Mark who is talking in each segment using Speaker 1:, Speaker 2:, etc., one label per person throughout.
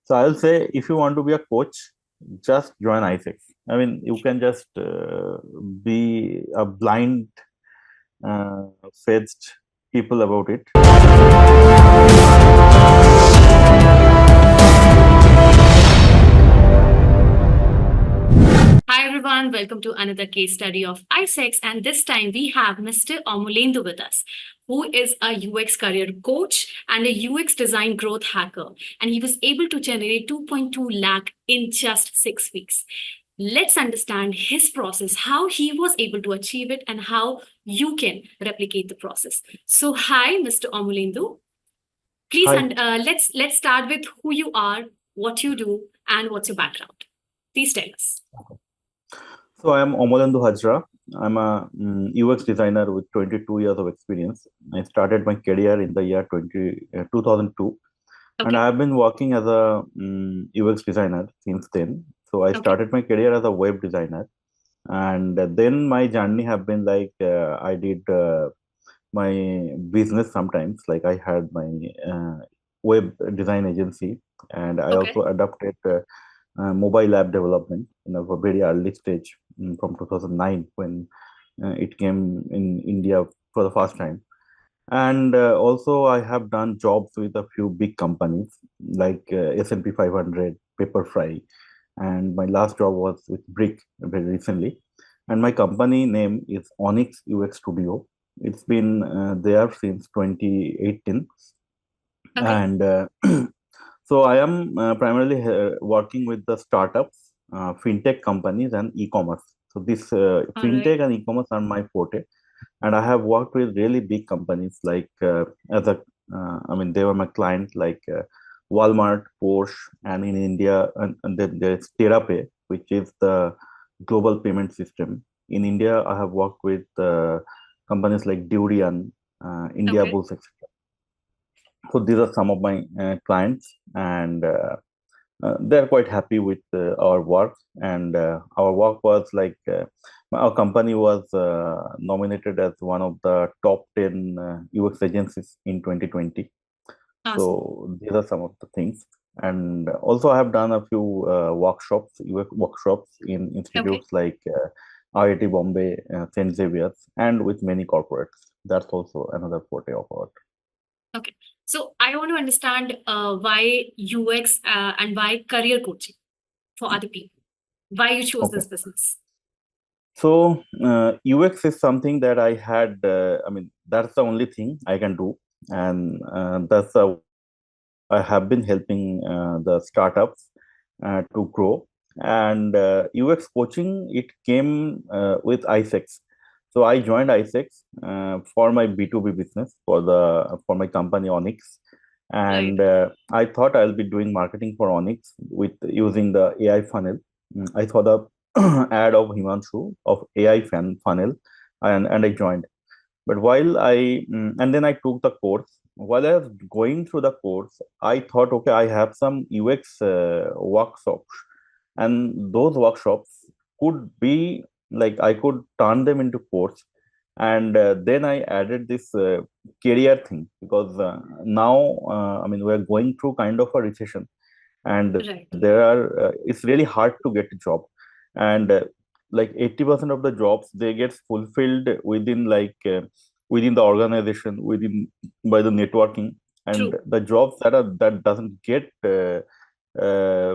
Speaker 1: So I'll say if you want to be a coach, just join ICEx. I mean, you can just be a blind faced people about it.
Speaker 2: Hi everyone, welcome to another case study of ICEx, and this time we have Mr. Amulendu with us, who is a UX career coach and a UX design growth hacker, and he was able to generate 2.2 lakh in just 6 weeks. Let's understand his process, how he was able to achieve it, and how you can replicate the process. So, hi, Mr. Amulendu. Please,
Speaker 1: Hi.
Speaker 2: and let's start with who you are, what you do, and what's your background. Please tell us.
Speaker 1: So I am Omolendu Hajra. I'm a UX designer with 22 years of experience. I started my career in the year 2002, and
Speaker 2: Okay.
Speaker 1: I have been working as a UX designer since then. So I
Speaker 2: Okay.
Speaker 1: started my career as a web designer, and then my journey have been like I did my business sometimes. Like I had my web design agency, and I
Speaker 2: Okay.
Speaker 1: also adopted mobile app development in a very early stage from 2009 when it came in India for the first time. And also, I have done jobs with a few big companies like S&P 500, Paperfry, and my last job was with Brick very recently. And my company name is Onyx UX Studio. It's been there since 2018,
Speaker 2: Okay.
Speaker 1: and so I am primarily working with the startups, fintech companies, and e-commerce. So this
Speaker 2: All right.
Speaker 1: fintech and e-commerce are my forte, and I have worked with really big companies like as a I mean they were my client like Walmart, Porsche, and in India, and then there's TerraPay, which is the global payment system. In India, I have worked with companies like Durian, India
Speaker 2: Okay.
Speaker 1: Bulls, etc. So these are some of my clients, and they're quite happy with our work. And our work was like our company was nominated as one of the top 10 UX agencies in 2020.
Speaker 2: Awesome.
Speaker 1: So these are some of the things. And also, I have done a few workshops, UX workshops in
Speaker 2: Okay.
Speaker 1: institutes like IIT Bombay, St. Xavier's, and with many corporates. That's also another forte of ours.
Speaker 2: Okay. So I want to understand why UX and why career coaching for other people. Why you chose
Speaker 1: Okay.
Speaker 2: this business?
Speaker 1: So UX is something that I had. I mean, that's the only thing I can do, and that's I have been helping the startups to grow. And UX coaching it came with ICEx. So I joined ICEx for my B2B business for my company Onyx,
Speaker 2: Right.
Speaker 1: and I thought I'll be doing marketing for Onyx with using the AI funnel. I saw the ad of Himanshu of AI funnel, and I joined. But and then I took the course. While I was going through the course, I thought, okay, I have some UX workshops, and those workshops could be like I could turn them into course. And then I added this career thing because now, I mean, we're going through kind of a recession, and
Speaker 2: Right.
Speaker 1: there are it's really hard to get a job, and like 80% of the jobs they get fulfilled within within the organization, within by the networking, and
Speaker 2: True.
Speaker 1: the jobs that doesn't get uh,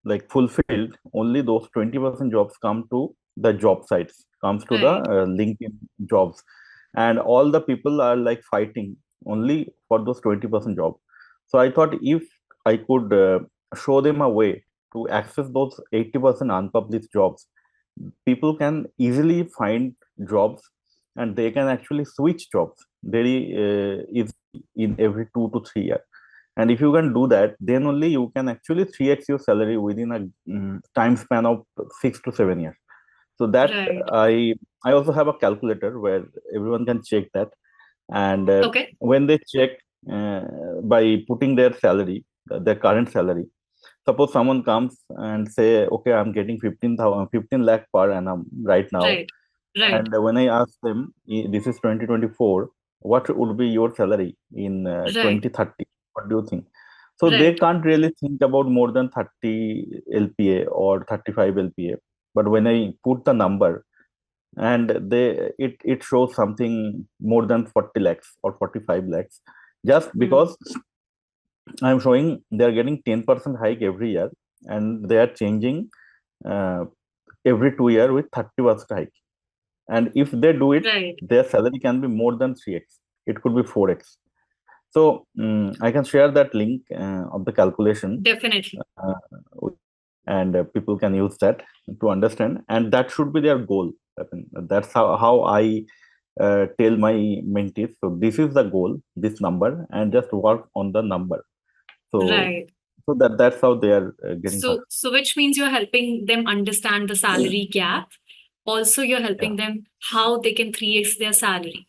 Speaker 1: like fulfilled, only those 20% jobs come to the job sites, comes to the
Speaker 2: Right.
Speaker 1: LinkedIn jobs, and all the people are like fighting only for those 20% jobs. So I thought if I could show them a way to access those 80% unpublished jobs, people can easily find jobs, and they can actually switch jobs very easily in every 2 to 3 years. And if you can do that, then only you can actually 3x your salary within a time span of 6 to 7 years. So that
Speaker 2: Right.
Speaker 1: I also have a calculator where everyone can check that, and
Speaker 2: Okay.
Speaker 1: when they check uh, by putting their salary, their current salary. Suppose someone comes and say, okay, I'm getting 15 lakh per annum right now.
Speaker 2: Right. Right.
Speaker 1: And when I ask them, this is 2024, what would be your salary in
Speaker 2: Right.
Speaker 1: 2030? What do you think? So they
Speaker 2: Right.
Speaker 1: can't really think about more than 30 LPA or 35 LPA. But when I put the number, and it shows something more than 40 lakhs or 45 lakhs, just
Speaker 2: Mm.
Speaker 1: because I'm showing they're getting 10% hike every year, and they are changing uh, every 2 year with 30% hike. And if they do it,
Speaker 2: Right.
Speaker 1: their salary can be more than 3x. It could be 4x. So I can share that link of the calculation,
Speaker 2: Definitely.
Speaker 1: uh, and people can use that to understand. And that should be their goal. I mean, that's how I tell my mentees. So this is the goal, this number, and just work on the number. So
Speaker 2: Right.
Speaker 1: that's how they are getting
Speaker 2: So,
Speaker 1: success.
Speaker 2: so which means you're helping them understand the salary gap. Also, you're
Speaker 1: Yeah.
Speaker 2: helping them how they can 3x their salary,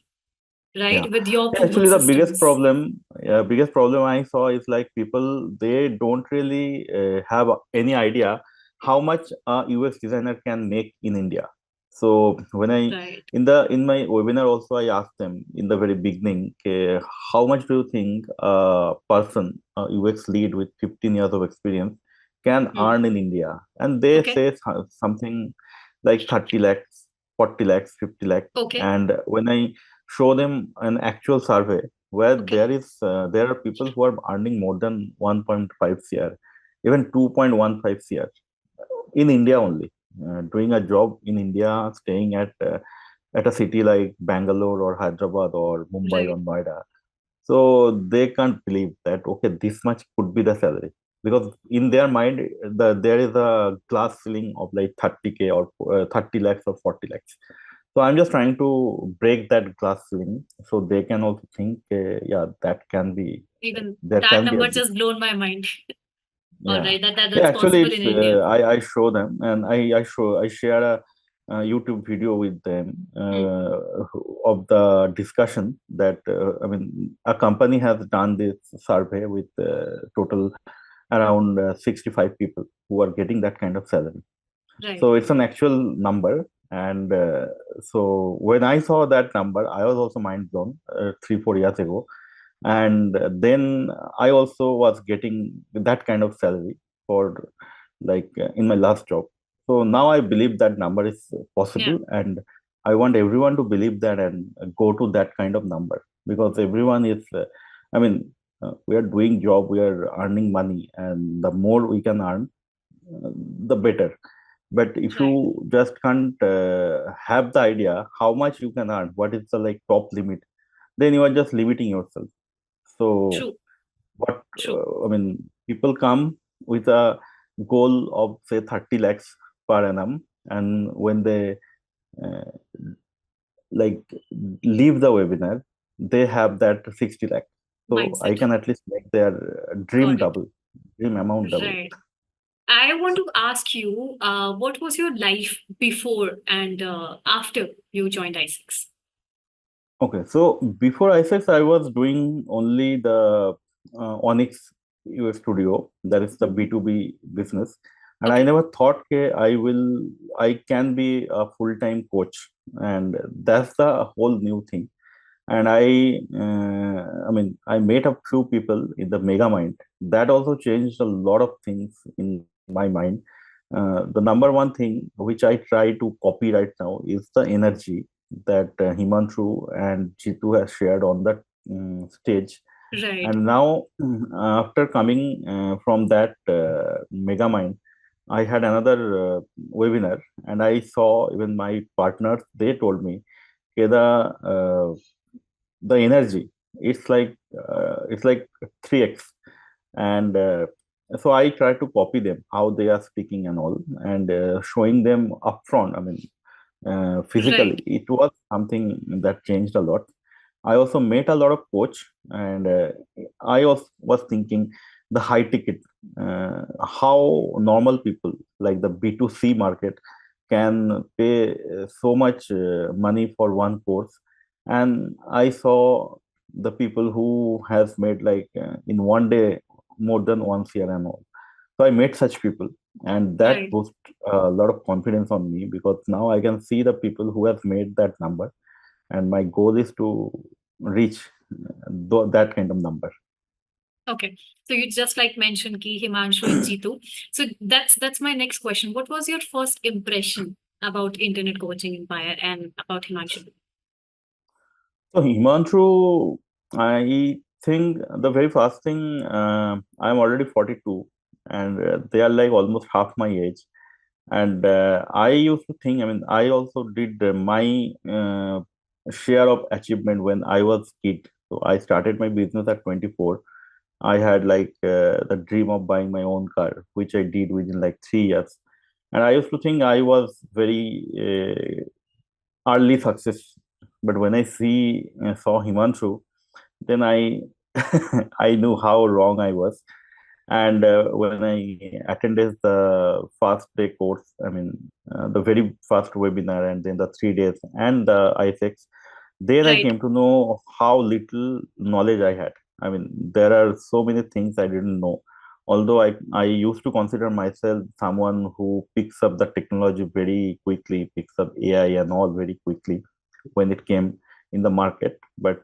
Speaker 1: Yeah.
Speaker 2: right? With your
Speaker 1: Yeah,
Speaker 2: proven
Speaker 1: actually, the
Speaker 2: systems.
Speaker 1: biggest problem I saw is like people, they don't really have any idea how much a UX designer can make in India. So when I
Speaker 2: Right.
Speaker 1: in my webinar also, I asked them in the very beginning, okay, how much do you think a person, a UX lead with 15 years of experience, can
Speaker 2: Hmm.
Speaker 1: earn in India? And they
Speaker 2: Okay.
Speaker 1: say something like 30 lakhs, 40 lakhs, 50 lakhs.
Speaker 2: Okay.
Speaker 1: And when I show them an actual survey where
Speaker 2: Okay.
Speaker 1: there are people who are earning more than 1.5 CR, even 2.15 CR in India only, doing a job in India, staying at a city like Bangalore or Hyderabad or Mumbai or
Speaker 2: Right.
Speaker 1: Noida. So they can't believe that okay, this much could be the salary, because in their mind there is a glass ceiling of like 30K or 30 lakhs or 40 lakhs. So I'm just trying to break that glass ceiling so they can also think, yeah, that can be,
Speaker 2: Even
Speaker 1: there
Speaker 2: that
Speaker 1: can be a
Speaker 2: number
Speaker 1: big,
Speaker 2: just blown my mind. All
Speaker 1: yeah.
Speaker 2: right.
Speaker 1: Yeah,
Speaker 2: That's
Speaker 1: actually,
Speaker 2: possible in
Speaker 1: it's
Speaker 2: India.
Speaker 1: I show them, and I share a YouTube video with them
Speaker 2: Hmm.
Speaker 1: of the discussion that I mean, a company has done this survey with total around 65 people who are getting that kind of salary.
Speaker 2: Right.
Speaker 1: So it's an actual number. And so when I saw that number, I was also mind blown 3 4 years ago. And then I also was getting that kind of salary for like in my last job. So now I believe that number is
Speaker 2: Yeah.
Speaker 1: possible, and I want everyone to believe that and go to that kind of number, because everyone is I mean, we are doing job, we are earning money, and the more we can earn, the better. But if
Speaker 2: Right.
Speaker 1: you just can't have the idea how much you can earn, what is the like top limit, then you are just limiting yourself. So
Speaker 2: True.
Speaker 1: what
Speaker 2: True.
Speaker 1: I mean, people come with a goal of say 30 lakhs per annum, and when they uh, like leave the webinar, they have that 60 lakh. So I
Speaker 2: Mindset.
Speaker 1: can at least make their dream
Speaker 2: Got it.
Speaker 1: double, dream amount double.
Speaker 2: Right. I want to ask you, what was your life before and after you joined ICEx?
Speaker 1: Okay, so before ICEx, I was doing only the Onyx US Studio, that is the
Speaker 2: Mhm.
Speaker 1: B2B business, and I
Speaker 2: Okay.
Speaker 1: never thought I can be a full-time coach, and that's the whole new thing. And I mean, I met a few people in the Mega Mind. That also changed a lot of things in my mind. The number one thing which I try to copy right now is the energy that Himanshu and Jitu has shared on that stage.
Speaker 2: Right.
Speaker 1: And now, after coming from that Megamind, I had another webinar, and I saw even my partners. They told me, okay, the energy, it's like 3x. And so I try to copy them, how they are speaking and all, and showing them upfront. I mean, physically,
Speaker 2: Right.
Speaker 1: it was something that changed a lot. I also met a lot of coach, and I also was thinking the high ticket, how normal people like the B2C market can pay so much money for one course. And I saw the people who has made like in one day more than 1 year and all. So I met such people, and that
Speaker 2: Right.
Speaker 1: boost a lot of confidence on me, because now I can see the people who have made that number, and my goal is to reach that kind of number.
Speaker 2: Okay. So you just like mentioned Ki Himanshu and Jitu. So that's my next question. What was your first impression about internet coaching empire and about Himanshu?
Speaker 1: So Himanshu, I think the very first thing, I'm already 42, and they are like almost half my age. And I used to think, I mean, I also did my share of achievement when I was kid. So I started my business at 24. I had like the dream of buying my own car, which I did within like 3 years. And I used to think I was very early success. But when I saw Himanshu, then I I knew how wrong I was. And when I attended the first day course, I mean, the very first webinar, and then the 3 days and the ICEx, there I
Speaker 2: Right.
Speaker 1: came to know how little knowledge I had. I mean, there are so many things I didn't know. Although I used to consider myself someone who picks up the technology very quickly, picks up AI and all very quickly when it came in the market. But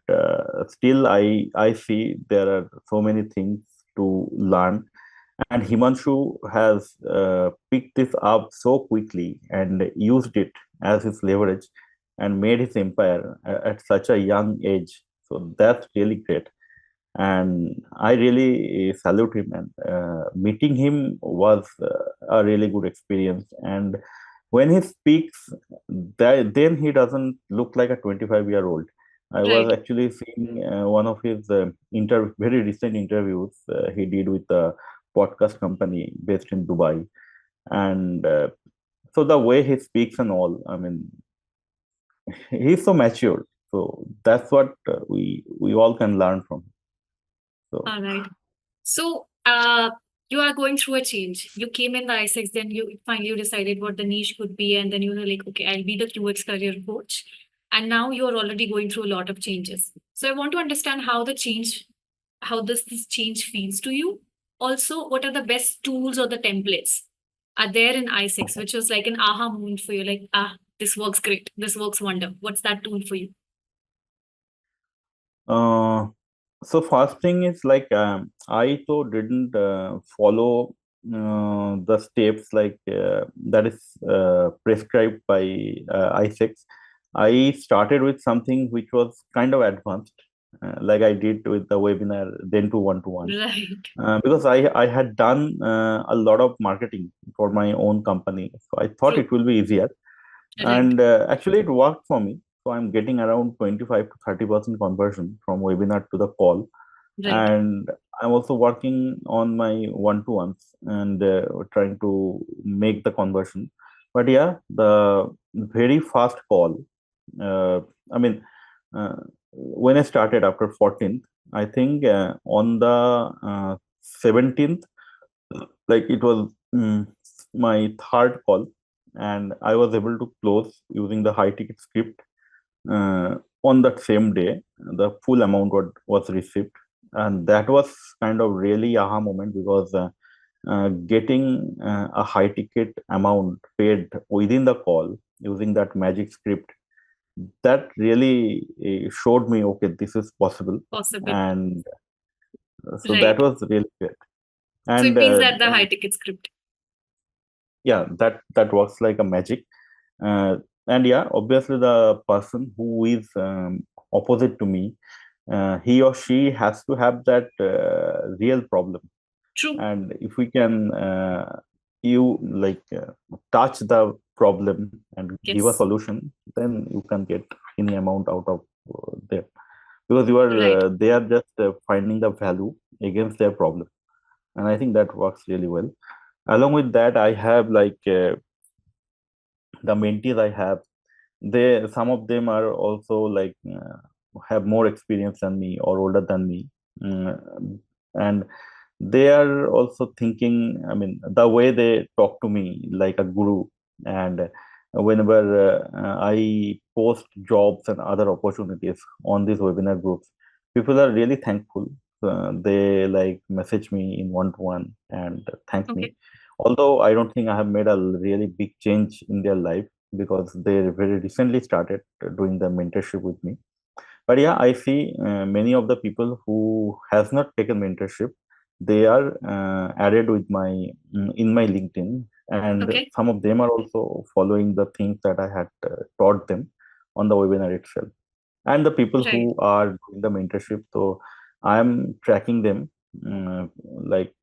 Speaker 1: still, I see there are so many things to learn, and Himanshu has picked this up so quickly and used it as his leverage and made his empire at such a young age. So that's really great. And I really salute him. And meeting him was a really good experience. And when he speaks, then he doesn't look like a 25-year-old. I was
Speaker 2: Right.
Speaker 1: actually seeing one of his very recent interviews he did with a podcast company based in Dubai. And so the way he speaks and all, I mean, he's so mature. So that's what we all can learn from. So
Speaker 2: All right. So, you are going through a change. You came in the ICEx, then you finally decided what the niche could be, and then you were like, okay, I'll be the QX career coach. And now you're already going through a lot of changes. So I want to understand how this change feels to you. Also, what are the best tools or the templates are there in ICEx, which was like an aha moment for you, like, this works great, this works wonder. What's that tool for you?
Speaker 1: uh, so first thing is like I though didn't follow the steps like that is prescribed by ICEx. I started with something which was kind of advanced, like I did with the webinar, then to one to one,
Speaker 2: Right.
Speaker 1: because I had done a lot of marketing for my own company, so I thought
Speaker 2: True.
Speaker 1: it will be easier,
Speaker 2: Right.
Speaker 1: and actually it worked for me. So I'm getting around 25 to 30% conversion from webinar to the call,
Speaker 2: Right.
Speaker 1: and I'm also working on my one to ones and trying to make the conversion. But yeah, the very fast call, uh, I mean, uh, when I started after 14th, I think on the 17th, like it was my third call, and I was able to close using the high ticket script on that same day. The full amount was received, and that was kind of really aha moment, because getting a high ticket amount paid within the call using that magic script, that really showed me, okay, this is possible.
Speaker 2: Possible.
Speaker 1: And so that
Speaker 2: Right.
Speaker 1: was really good.
Speaker 2: So it
Speaker 1: And
Speaker 2: means that the high ticket script.
Speaker 1: yeah, that works like a magic. uh, and yeah, obviously the person who is opposite to me, he or she has to have that real problem.
Speaker 2: True.
Speaker 1: And if we can you like touch the problem and give a
Speaker 2: Yes.
Speaker 1: solution, then you can get any amount out of there, because you are
Speaker 2: Right.
Speaker 1: they are just finding the value against their problem. And I think that works really well. Along with that, I have like the mentees I have, they, some of them are also like have more experience than me or older than me. And they are also thinking, I mean, the way they talk to me like a guru. And whenever I post jobs and other opportunities on these webinar groups, people are really thankful. They like message me in one to one and thank me,
Speaker 2: Okay.
Speaker 1: although I don't think I have made a really big change in their life, because they very recently started doing the mentorship with me. But yeah, I see many of the people who has not taken mentorship, they are added with my in my LinkedIn, and
Speaker 2: Okay.
Speaker 1: some of them are also following the things that I had taught them on the webinar itself. And the people who
Speaker 2: Right.
Speaker 1: are doing the mentorship, so I am tracking them, like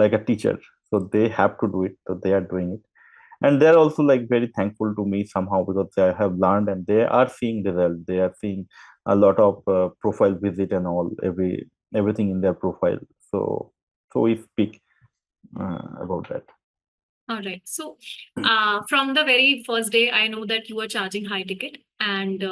Speaker 1: like a teacher, so they have to do it, so they are doing it, and they're also like very thankful to me somehow, because they have learned and they are seeing the result. They are seeing a lot of profile visit and all, everything in their profile. So we speak about that.
Speaker 2: All right. So, from the very first day, I know that you are charging high ticket, and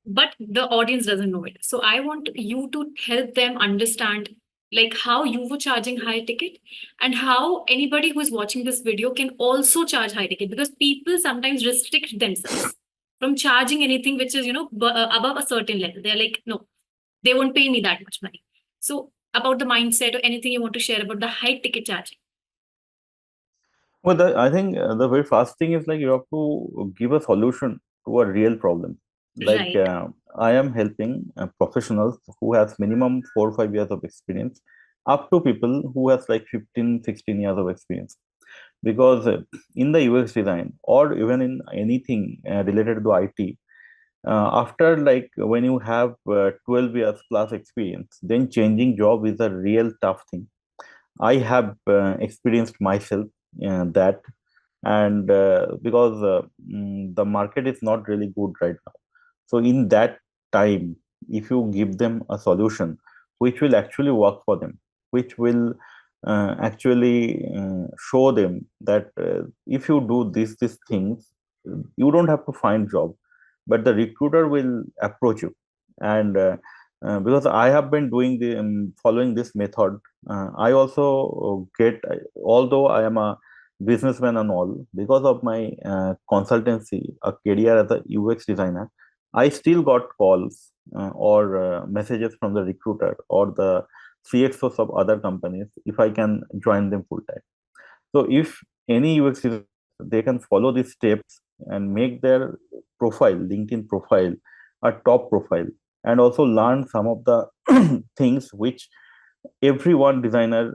Speaker 2: but the audience doesn't know it. So, I want you to help them understand like how you were charging high ticket and how anybody who is watching this video can also charge high ticket, because people sometimes restrict themselves from charging anything which is above a certain level. They're like, no, they won't pay me that much money. So, about the mindset or anything you want to share about the high ticket charging.
Speaker 1: Well, I think the very first thing is like you have to give a solution to a real problem. Like
Speaker 2: Right.
Speaker 1: I am helping professionals who has minimum 4 or 5 years of experience, up to people who has like 15, 16 years of experience. Because in the UX design or even in anything related to IT, after like when you have 12 years plus experience, then changing job is a real tough thing. I have experienced myself that, and because the market is not really good right now. So in that time, if you give them a solution which will actually work for them, which will actually show them that if you do these things, you don't have to find job, but the recruiter will approach you. And because I have been doing the following this method, I also get, although I am a businessman and all, because of my consultancy, a career as a UX designer, I still got calls or messages from the recruiter or the CXOs of other companies if I can join them full time. So if any UX designer, they can follow these steps and make their profile, LinkedIn profile, a top profile, and also learn some of the things which every designer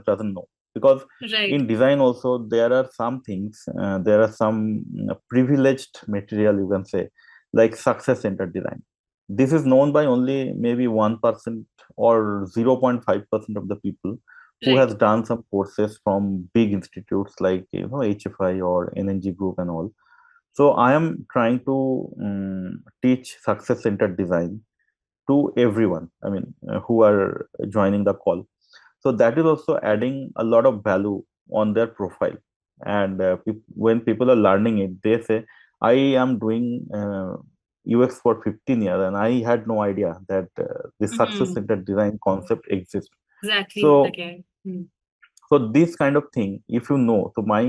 Speaker 1: doesn't know. Because
Speaker 2: Right.
Speaker 1: in design also there are some things, there are some privileged material, you can say, like success centered design. This is known by only maybe 1% or 0.5% of the people who
Speaker 2: Right.
Speaker 1: has done some courses from big institutes like HFI or NNG group and all. So I am trying to teach success centered design to everyone, I mean, who are joining the call. So that is also adding a lot of value on their profile. And when people are learning it, they say, I am doing UX for 15 years and I had no idea that this success
Speaker 2: Mhm.
Speaker 1: centered design concept exists.
Speaker 2: Exactly,
Speaker 1: So
Speaker 2: Hotak. Mm.
Speaker 1: so this kind of thing, if you know, so my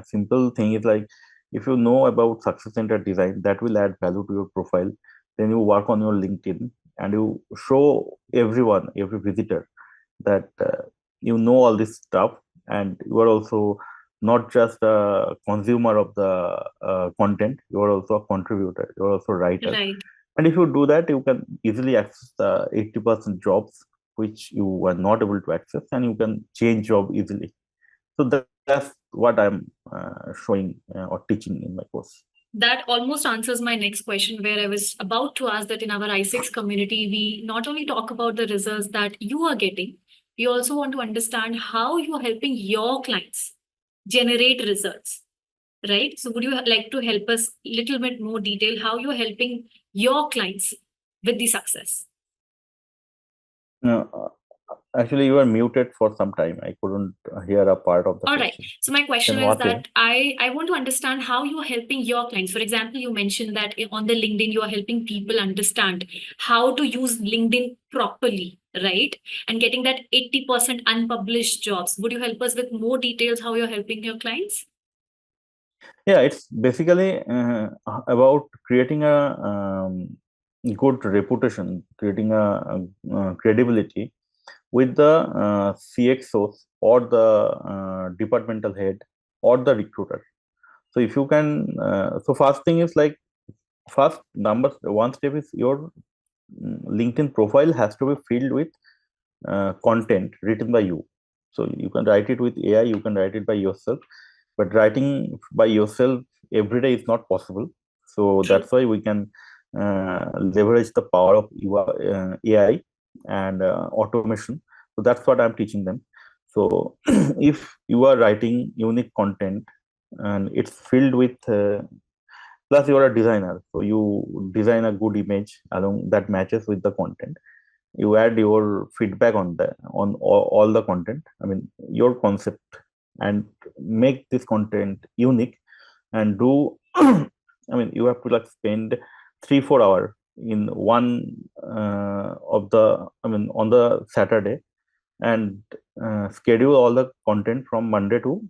Speaker 1: simple thing is like, if you know about success centered design, that will add value to your profile. Then you work on your LinkedIn and you show everyone, every visitor, that you know all this stuff, and you are also not just a consumer of the content, you are also a contributor, you are also a writer.
Speaker 2: Right.
Speaker 1: And if you do that, you can easily access the 80% jobs which you were not able to access, and you can change job easily. So that's what I'm showing or teaching in my course.
Speaker 2: That almost answers my next question, where I was about to ask that in our ICEx community, we not only talk about the results that you are getting, we also want to understand how you are helping your clients generate results, right? So, would you like to help us a little bit more detail how you are helping your clients with the success?
Speaker 1: Uh, Actually, you were muted for some time. I couldn't hear a part of the
Speaker 2: All right.
Speaker 1: question.
Speaker 2: So my question
Speaker 1: Then
Speaker 2: is
Speaker 1: what is?
Speaker 2: that I want to understand how you are helping your clients. For example, you mentioned that on the LinkedIn you are helping people understand how to use LinkedIn properly, right? And getting that 80% unpublished jobs. Would you help us with more details how you're helping your clients?
Speaker 1: Yeah, it's basically about creating a good reputation, creating a credibility with the CXOs or the departmental head or the recruiter. So if you can, so first thing is like first number one step is your LinkedIn profile has to be filled with content written by you. So you can write it with AI, you can write it by yourself, but writing by yourself every day is not possible. So
Speaker 2: True.
Speaker 1: that's why we can leverage the power of AI and automation. So that's what I'm teaching them. So if you are writing unique content and it's filled with plus you are a designer, so you design a good image along that matches with the content, you add your feedback on the on all the content, I mean your concept, and make this content unique, and do I mean you have to like spend 3-4 hours in one of the I mean on the Saturday, and schedule all the content from Monday to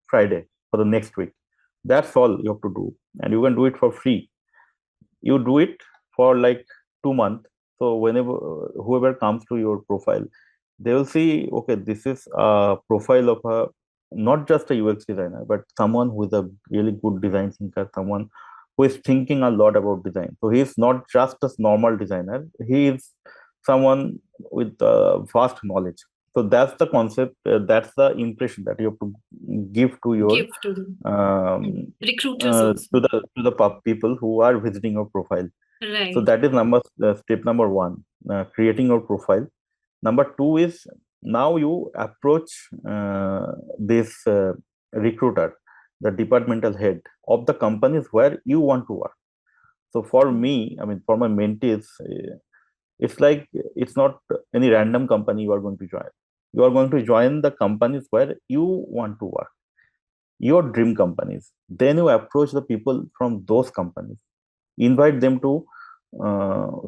Speaker 1: Friday for the next week. That's all you have to do, and you can do it for free. You do it for like 2 months. So whenever whoever comes to your profile, they will see, okay, this is a profile of a not just a UX designer, but someone who is a really good design thinker, someone who is thinking a lot about design. So he is not just a normal designer, he is someone with vast knowledge. So that's the concept, that's the impression that you have to give to your
Speaker 2: Give to the recruiters also.
Speaker 1: people who are visiting your profile. So
Speaker 2: Right.
Speaker 1: that is step number one, creating your profile. Number two is, now you approach this recruiter, the departmental head of the companies where you want to work. So for
Speaker 2: True.
Speaker 1: me, I mean, for my mentees, it's like it's not any random company you are going to join. You are going to join the companies where you want to work, your dream companies. Then you approach the people from those companies, invite them to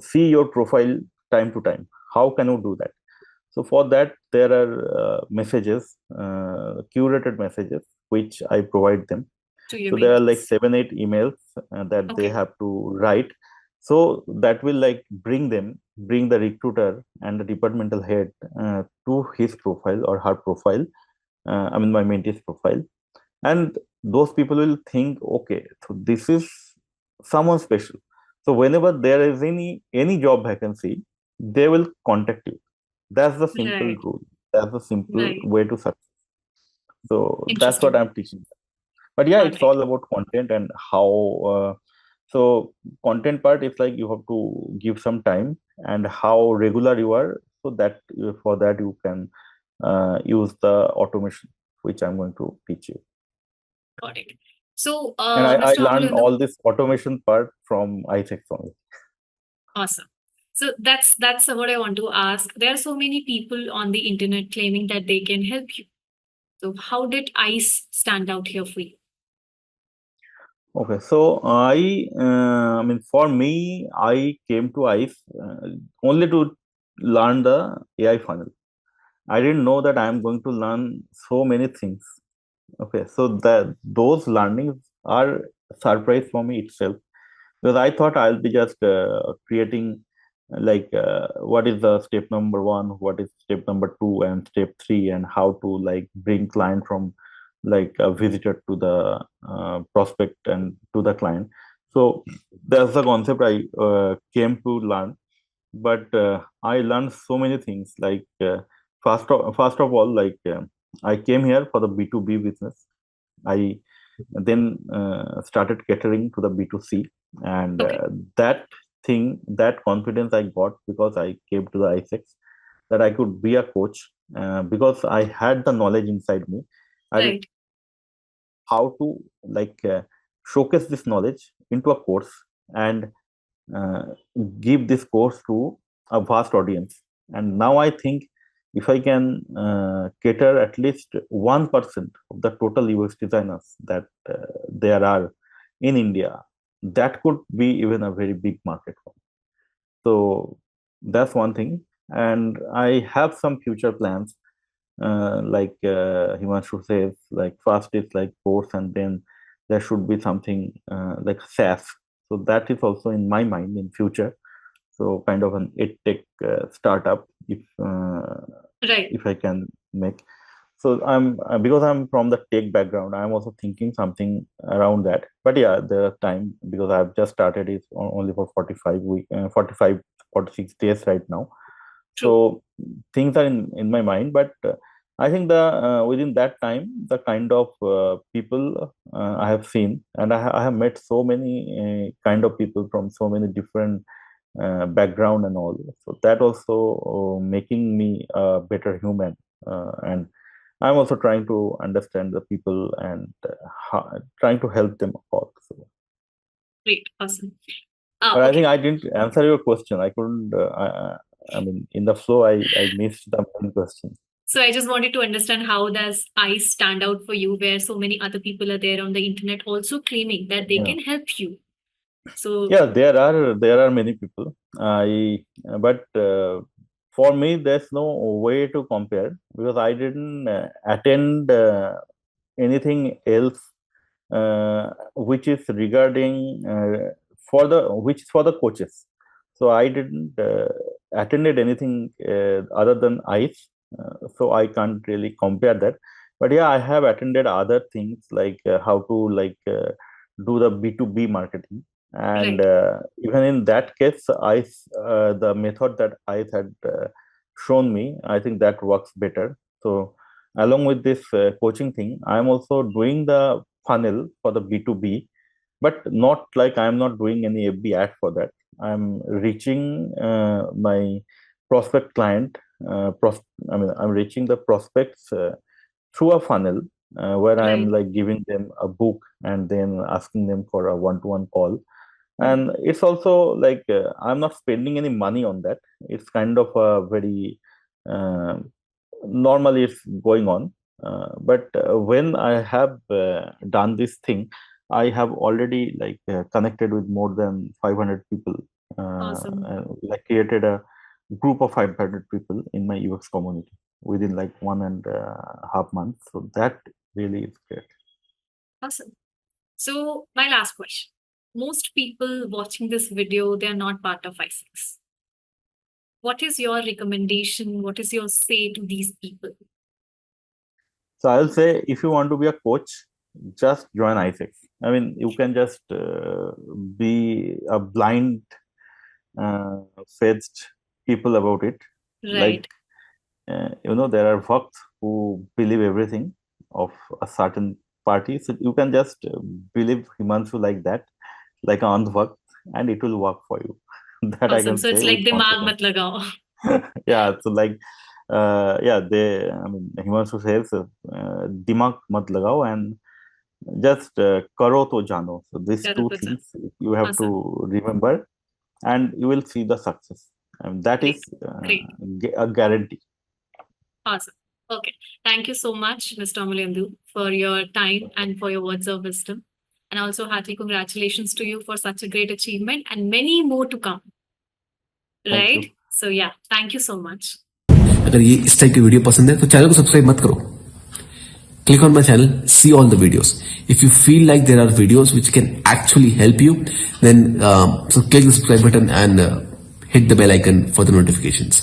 Speaker 1: see your profile time to time. How can you do that? So for that, there are messages, curated messages, which I provide them.
Speaker 2: To your
Speaker 1: So there are like
Speaker 2: mentees.
Speaker 1: 7-8 emails that they
Speaker 2: Okay.
Speaker 1: have to write. So that will like bring the recruiter and the departmental head to his profile or her profile. I mean my mentee's profile, and those people will think, okay, so this is someone special. So whenever there is any job vacancy, they will contact you. That's the simple
Speaker 2: Right.
Speaker 1: rule. That's the simple
Speaker 2: Right.
Speaker 1: way to success. So that's what
Speaker 2: Interesting.
Speaker 1: I'm teaching. But yeah,
Speaker 2: All
Speaker 1: it's
Speaker 2: right.
Speaker 1: all about content and how. So content part is like you have to give some time and how regular you are, so that for that you can use the automation, which I'm going to teach you.
Speaker 2: Got it. So,
Speaker 1: And I
Speaker 2: Mr.
Speaker 1: learned
Speaker 2: Amalindu,
Speaker 1: all this automation part from ICEx only.
Speaker 2: awesome. So that's what I want to ask. There are so many people on the internet claiming that they can help you. So how did ICE stand out here for you?
Speaker 1: Okay, so I mean, for me, I came to ICE only to learn the AI funnel. I didn't know that I am going to learn so many things. Okay, so that those learnings are surprise for me itself, because I thought I'll be just creating like what is the step number one, what is step number two, and step three, and how to like bring client from like a visitor to the prospect and to the client. So that's the concept I came to learn. But I learned so many things. Like first of all, like I came here for the B2B business. I then started catering to the B2C, and
Speaker 2: Okay.
Speaker 1: that that confidence I got because I came to the ICEx, that I could be a coach, because I had the knowledge inside me. I didn't
Speaker 2: Right.
Speaker 1: how to like showcase this knowledge into a course and uh, give this course to a vast audience. And now I think if I can cater at least 1% of the total UX designers that there are in India, that could be even a very big market for me. So that's one thing. And I have some future plans, like Himanshu says, like first is like course, and then there should be something like SaaS. So that is also in my mind in future. So kind of an edtech startup,
Speaker 2: Right.
Speaker 1: if I can make. So I'm because I'm from the tech background, I'm also thinking something around that. But yeah, the time, because I've just started is only for 45, 46 days right now.
Speaker 2: True.
Speaker 1: So things are in my mind, but I think the within that time, the kind of people I have seen, and I have met so many kind of people from so many different background and all. So that also making me a better human, and I'm also trying to understand the people and trying to help them also.
Speaker 2: Great. Awesome.
Speaker 1: But I
Speaker 2: Okay.
Speaker 1: think I didn't answer your question. I couldn't. I mean, in the flow, I missed the main question.
Speaker 2: So I just wanted to understand, how does ICE stand out for you, where so many other people are there on the internet also claiming that they
Speaker 1: Yeah,
Speaker 2: can help you? So
Speaker 1: yeah, there are many people. But for me, there's no way to compare because I didn't attend anything else which is regarding which is for the coaches. So I didn't attended anything other than ICE, so I can't really compare that. But yeah, I have attended other things like how to do the B2B marketing, and
Speaker 2: right,
Speaker 1: even in that case, ICE the method that ICE had shown me, I think that works better. So along with this coaching thing, I'm also doing the funnel for the B2B, but not like I'm not doing any FB ad for that. I'm reaching my prospect client. I mean, I'm reaching the prospects through a funnel where I'm
Speaker 2: right.
Speaker 1: like giving them a book and then asking them for a one-to-one call.
Speaker 2: Mm.
Speaker 1: And it's also like I'm not spending any money on that. It's kind of a very uh, normally it's going on, but when I have done this thing, I have already connected with more than 500 people,
Speaker 2: Awesome.
Speaker 1: like created a group of 500 people in my UX community within like 1.5 months. So that really is great.
Speaker 2: Awesome. So my last question. Most people watching this video, they are not part of ICEx. What is your recommendation? What is your say to these people?
Speaker 1: So I'll say, if you want to be a coach, just join ICEx. I mean, you can just be a blind faced people about it. Like,
Speaker 2: Right.
Speaker 1: there are folks who believe everything of a certain party. So you can just believe Himanshu like that, like an andhvakt, and it will work for you. That I
Speaker 2: Awesome.
Speaker 1: can
Speaker 2: So it's
Speaker 1: say
Speaker 2: like
Speaker 1: with
Speaker 2: dimag
Speaker 1: confidence.
Speaker 2: mat lagao.
Speaker 1: Yeah, so yeah, I mean, Himanshu says, dimag mat lagao and just karo to jano. So these
Speaker 2: Karo
Speaker 1: two
Speaker 2: to jaan.
Speaker 1: things you have
Speaker 2: Awesome.
Speaker 1: to remember, and you will see the success. And that
Speaker 2: Great.
Speaker 1: is
Speaker 2: Great.
Speaker 1: a guarantee.
Speaker 2: Awesome. Okay. Thank you so much, Mr. Amalendu, for your time and for your words of wisdom. And also, hearty congratulations to you for such a great achievement and many more to come.
Speaker 1: Thank
Speaker 2: Right?
Speaker 1: you.
Speaker 2: So, yeah, thank you so much.
Speaker 3: अगर ये इस type की video पसंद है तो channel को subscribe मत करो. Click on my channel, see all the videos. If you feel like there are videos which can actually help you, then so click the subscribe button and hit the bell icon for the notifications.